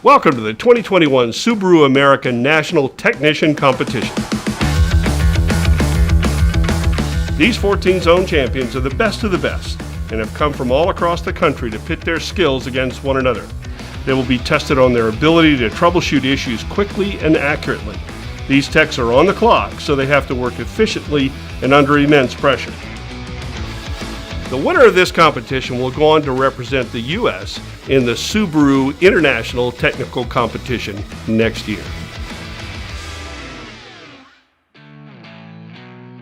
Welcome to the 2021 Subaru American National Technician Competition. These 14 zone champions are the best of the best and have come from all across the country to pit their skills against one another. They will be tested on their ability to troubleshoot issues quickly and accurately. These techs are on the clock, so they have to work efficiently and under immense pressure. The winner of this competition will go on to represent the U.S. in the Subaru International Technical Competition next year.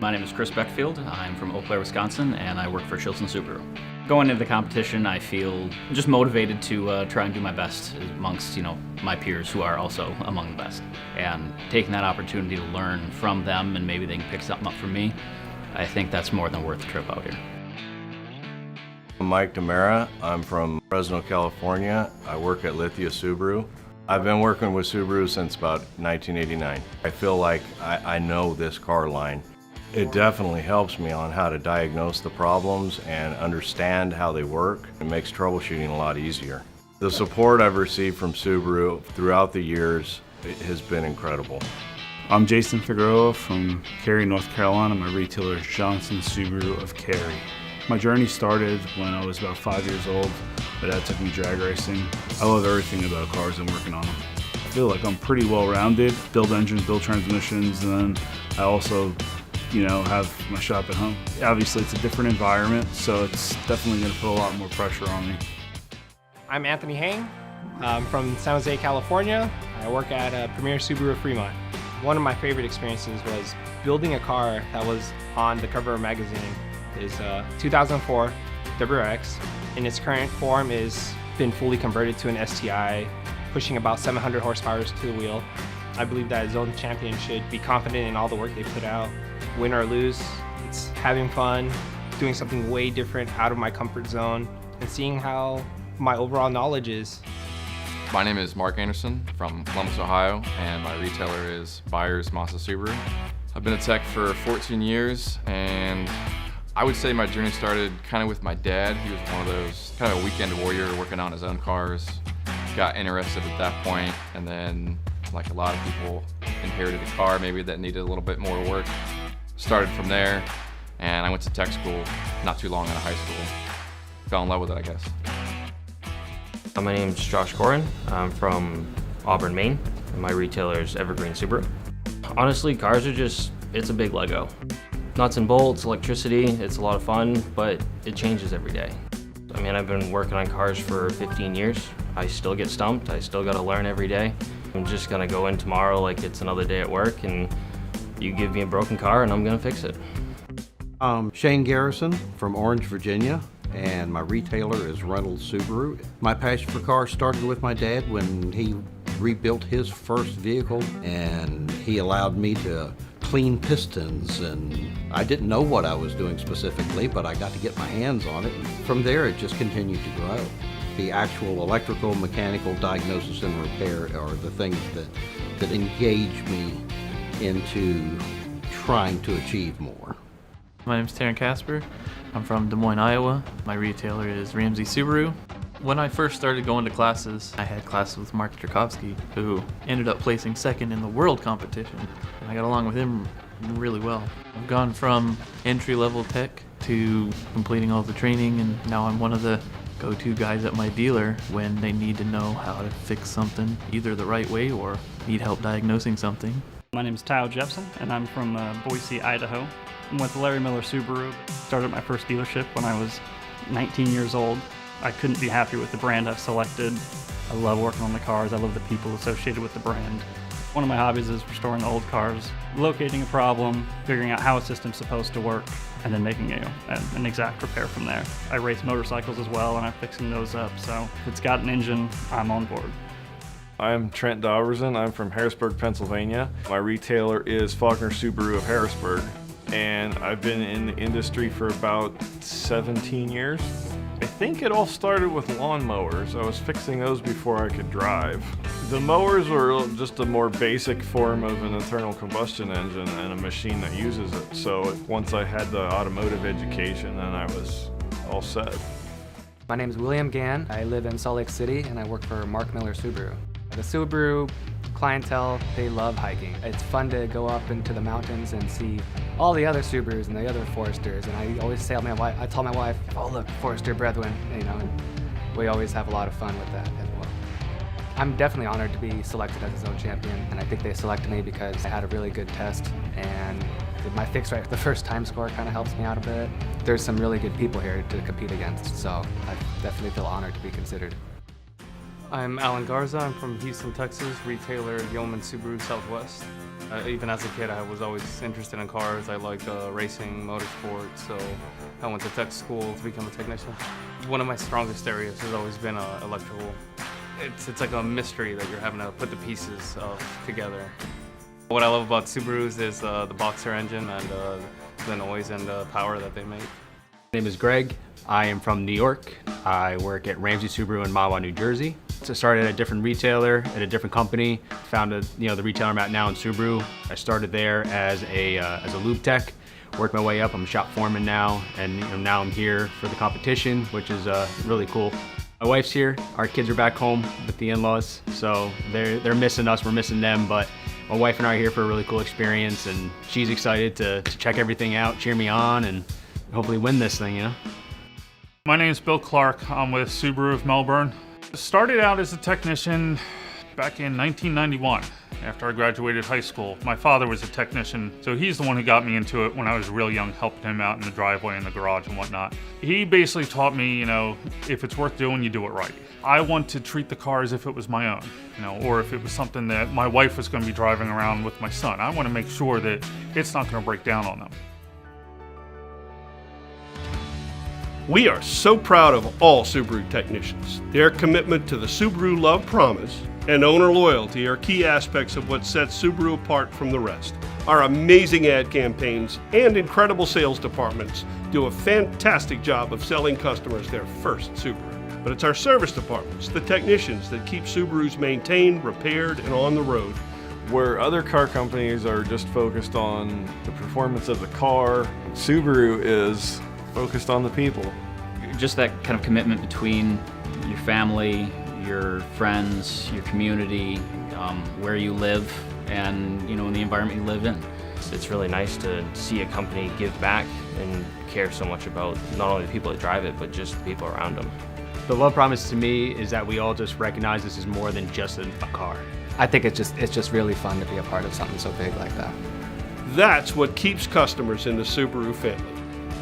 My name is Chris Beckfield. I'm from Eau Claire, Wisconsin, and I work for Shilson Subaru. Going into the competition, I feel just motivated to try and do my best amongst, my peers who are also among the best. And taking that opportunity to learn from them and maybe they can pick something up from me, I think that's more than worth the trip out here. I'm Mike DeMera. I'm from Fresno, California. I work at Lithia Subaru. I've been working with Subaru since about 1989. I feel like I know this car line. It definitely helps me on how to diagnose the problems and understand how they work. It makes troubleshooting a lot easier. The support I've received from Subaru throughout the years has been incredible. I'm Jason Figueroa from Cary, North Carolina. My retailer is Johnson Subaru of Cary. My journey started when I was about 5 years old. My dad took me drag racing. I love everything about cars and working on them. I feel like I'm pretty well-rounded. Build engines, build transmissions, and then I also have my shop at home. Obviously, it's a different environment, so it's definitely going to put a lot more pressure on me. I'm Anthony Hang. I'm from San Jose, California. I work at Premier Subaru Fremont. One of my favorite experiences was building a car that was on the cover of a magazine. Is 2004 WRX. In its current form is been fully converted to an STI, pushing about 700 horsepower to the wheel. I believe that a zone champion should be confident in all the work they put out. Win or lose, it's having fun, doing something way different out of my comfort zone, and seeing how my overall knowledge is. My name is Mark Anderson from Columbus, Ohio, and my retailer is Byers Masa Subaru. I've been a tech for 14 years, and I would say my journey started kind of with my dad. He was one of those kind of a weekend warrior working on his own cars. Got interested at that point, and then like a lot of people inherited a car maybe that needed a little bit more work. Started from there, and I went to tech school not too long out of high school. Fell in love with it, I guess. My name's Josh Corin. I'm from Auburn, Maine, and my retailer is Evergreen Subaru. Honestly, cars are it's a big Lego. Nuts and bolts, electricity, it's a lot of fun, but it changes every day. I mean, I've been working on cars for 15 years. I still get stumped, I still gotta learn every day. I'm just gonna go in tomorrow like it's another day at work, and you give me a broken car and I'm gonna fix it. I'm Shane Garrison from Orange, Virginia, and my retailer is Reynolds Subaru. My passion for cars started with my dad when he rebuilt his first vehicle, and he allowed me to clean pistons, and I didn't know what I was doing specifically, but I got to get my hands on it. From there, it just continued to grow. The actual electrical, mechanical diagnosis and repair are the things that engage me into trying to achieve more. My name is Taryn Casper. I'm from Des Moines, Iowa. My retailer is Ramsey Subaru. When I first started going to classes, I had classes with Mark Tchaikovsky, who ended up placing second in the world competition. And I got along with him really well. I've gone from entry-level tech to completing all the training, and now I'm one of the go-to guys at my dealer when they need to know how to fix something either the right way or need help diagnosing something. My name is Kyle Jepson, and I'm from Boise, Idaho. I'm with Larry Miller Subaru. Started my first dealership when I was 19 years old. I couldn't be happier with the brand I've selected. I love working on the cars. I love the people associated with the brand. One of my hobbies is restoring old cars, locating a problem, figuring out how a system's supposed to work, and then making an exact repair from there. I race motorcycles as well, and I'm fixing those up, so if it's got an engine, I'm on board. I'm Trent Doverson. I'm from Harrisburg, Pennsylvania. My retailer is Faulkner Subaru of Harrisburg, and I've been in the industry for about 17 years. I think it all started with lawnmowers. I was fixing those before I could drive. The mowers were just a more basic form of an internal combustion engine and a machine that uses it. So once I had the automotive education, then I was all set. My name is William Gann. I live in Salt Lake City and I work for Mark Miller Subaru. The Subaru clientele, they love hiking. It's fun to go up into the mountains and see all the other Subarus and the other Foresters. And I always tell my wife, oh look, Forester brethren, you know, and we always have a lot of fun with that as well. I'm definitely honored to be selected as a zone champion, and I think they selected me because I had a really good test, and my fixed right the first time score kind of helps me out a bit. There's some really good people here to compete against, so I definitely feel honored to be considered. I'm Alan Garza. I'm from Houston, Texas, retailer Yeoman Subaru Southwest. Even as a kid, I was always interested in cars. I liked racing, motorsport, so I went to tech school to become a technician. One of my strongest areas has always been electrical. It's like a mystery that you're having to put the pieces together. What I love about Subarus is the boxer engine and the noise and power that they make. My name is Greg. I am from New York. I work at Ramsey Subaru in Mahwah, New Jersey. So I started at a different retailer, at a different company. Founded, the retailer I'm at now in Subaru. I started there as a lube tech. Worked my way up. I'm a shop foreman now, and now I'm here for the competition, which is really cool. My wife's here. Our kids are back home with the in-laws, so they're missing us. We're missing them, but my wife and I are here for a really cool experience, and she's excited to check everything out, cheer me on, and hopefully win this thing, My name is Bill Clark. I'm with Subaru of Melbourne. Started out as a technician back in 1991 after I graduated high school. My father was a technician, so he's the one who got me into it when I was real young, helping him out in the driveway and the garage and whatnot. He basically taught me, if it's worth doing, you do it right. I want to treat the car as if it was my own, or if it was something that my wife was going to be driving around with my son. I want to make sure that it's not going to break down on them. We are so proud of all Subaru technicians. Their commitment to the Subaru Love Promise and owner loyalty are key aspects of what sets Subaru apart from the rest. Our amazing ad campaigns and incredible sales departments do a fantastic job of selling customers their first Subaru. But it's our service departments, the technicians, that keep Subarus maintained, repaired, and on the road. Where other car companies are just focused on the performance of the car, Subaru is focused on the people. Just that kind of commitment between your family, your friends, your community, where you live, and in the environment you live in. It's really nice to see a company give back and care so much about not only the people that drive it, but just the people around them. The Love Promise to me is that we all just recognize this is more than just a car. I think it's just really fun to be a part of something so big like that. That's what keeps customers in the Subaru family.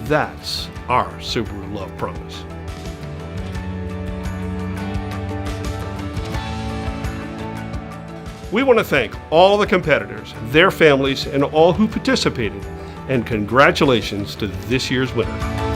That's our Subaru Love Promise. We want to thank all the competitors, their families, and all who participated, and congratulations to this year's winner.